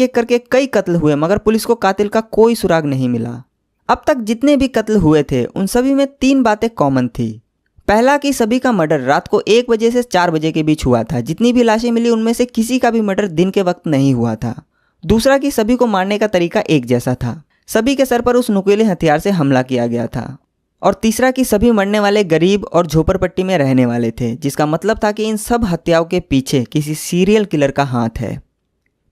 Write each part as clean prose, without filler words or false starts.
एक करके कई कत्ल हुए मगर पुलिस को कातिल का कोई सुराग नहीं मिला। अब तक जितने भी कत्ल हुए थे उन सभी में 3 बातें कॉमन थी। पहला कि सभी का मर्डर रात को 1 बजे से 4 बजे के बीच हुआ था। जितनी भी लाशें मिली उनमें से किसी का भी मर्डर दिन के वक्त नहीं हुआ था। दूसरा कि सभी को मारने का तरीका एक जैसा था, सभी के सर पर उस नुकीले हथियार से हमला किया गया था। और तीसरा कि सभी मरने वाले गरीब और झोपड़पट्टी में रहने वाले थे, जिसका मतलब था कि इन सब हत्याओं के पीछे किसी सीरियल किलर का हाथ है।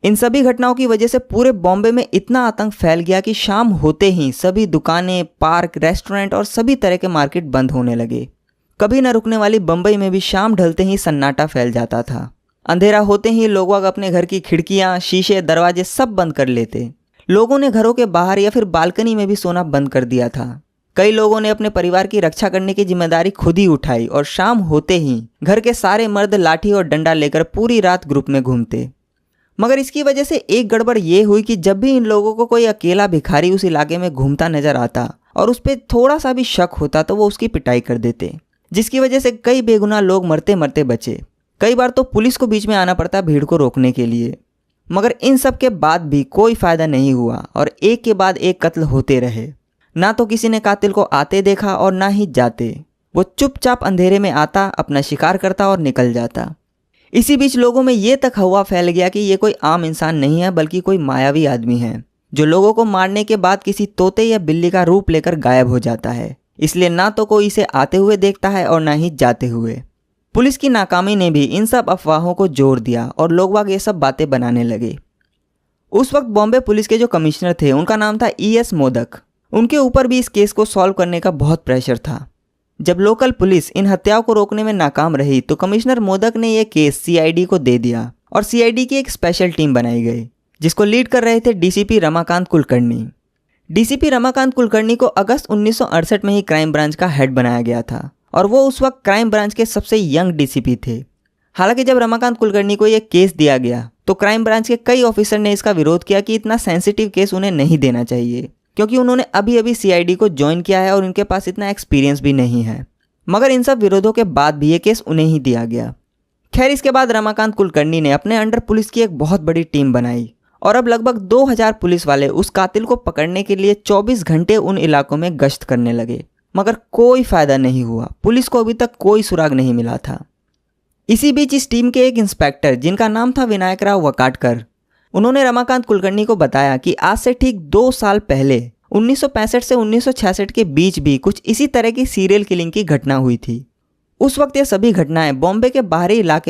इन सभी घटनाओं की वजह से पूरे बॉम्बे में इतना आतंक फैल गया कि शाम होते ही सभी दुकानें, पार्क, रेस्टोरेंट और सभी तरह के मार्केट बंद होने लगे। कभी न रुकने वाली बम्बई में भी शाम ढलते ही सन्नाटा फैल जाता था। अंधेरा होते ही लोग अपने घर की खिड़कियां, शीशे, दरवाजे सब बंद कर लेते। लोगों ने घरों के बाहर या फिर बालकनी में भी सोना बंद कर दिया था। कई लोगों ने अपने परिवार की रक्षा करने की जिम्मेदारी खुद ही उठाई और शाम होते ही घर के सारे मर्द लाठी और डंडा लेकर पूरी रात ग्रुप में घूमते। मगर इसकी वजह से एक गड़बड़ ये हुई कि जब भी इन लोगों को कोई अकेला भिखारी उस इलाके में घूमता नजर आता और उस पर थोड़ा सा भी शक होता तो वो उसकी पिटाई कर देते, जिसकी वजह से कई बेगुनाह लोग मरते मरते बचे। कई बार तो पुलिस को बीच में आना पड़ता भीड़ को रोकने के लिए। मगर इन सब के बाद भी कोई फायदा नहीं हुआ और एक के बाद एक कत्ल होते रहे। ना तो किसी ने कातिल को आते देखा और ना ही जाते। वो चुपचाप अंधेरे में आता, अपना शिकार करता और निकल जाता। इसी बीच लोगों में ये तक हवा फैल गया कि ये कोई आम इंसान नहीं है बल्कि कोई मायावी आदमी है, जो लोगों को मारने के बाद किसी तोते या बिल्ली का रूप लेकर गायब हो जाता है। इसलिए ना तो कोई इसे आते हुए देखता है और ना ही जाते हुए। पुलिस की नाकामी ने भी इन सब अफवाहों को जोर दिया और लोग बाग ये सब बातें बनाने लगे। उस वक्त बॉम्बे पुलिस के जो कमिश्नर थे उनका नाम था E.S. मोदक। उनके ऊपर भी इस केस को सॉल्व करने का बहुत प्रेशर था। जब लोकल पुलिस इन हत्याओं को रोकने में नाकाम रही तो कमिश्नर मोदक ने यह केस CID को दे दिया और CID की एक स्पेशल टीम बनाई गई, जिसको लीड कर रहे थे DCP रमाकांत कुलकर्णी। DCP रमाकांत कुलकर्णी को अगस्त 1968 में ही क्राइम ब्रांच का हेड बनाया गया था और वो उस वक्त क्राइम ब्रांच के सबसे यंग DCP थे। हालांकि जब रमाकांत कुलकर्णी को यह केस दिया गया तो क्राइम ब्रांच के कई ऑफिसर ने इसका विरोध किया कि इतना सेंसिटिव केस उन्हें नहीं देना चाहिए, क्योंकि उन्होंने अभी अभी CID को ज्वाइन किया है और उनके पास इतना एक्सपीरियंस भी नहीं है। मगर इन सब विरोधों के बाद भी ये केस उन्हें ही दिया गया। खैर, इसके बाद रमाकांत कुलकर्णी ने अपने अंडर पुलिस की एक बहुत बड़ी टीम बनाई और अब लगभग 2000 पुलिस वाले उस कातिल को पकड़ने के लिए 24 घंटे उन इलाकों में गश्त करने लगे। मगर कोई फायदा नहीं हुआ। पुलिस को अभी तक कोई सुराग नहीं मिला था। इसी बीच इस टीम के एक इंस्पेक्टर जिनका नाम था विनायकराव वकाटकर, उन्होंने रमाकांत कुलकर्णी को बताया कि आज से ठीक 2 साल पहले 1965 से 1966 के बीच भी कुछ इसी तरह की सीरियल किलिंग की घटना हुई थी। उस वक्त ये सभी घटनाएं बॉम्बे के बाहरी इलाके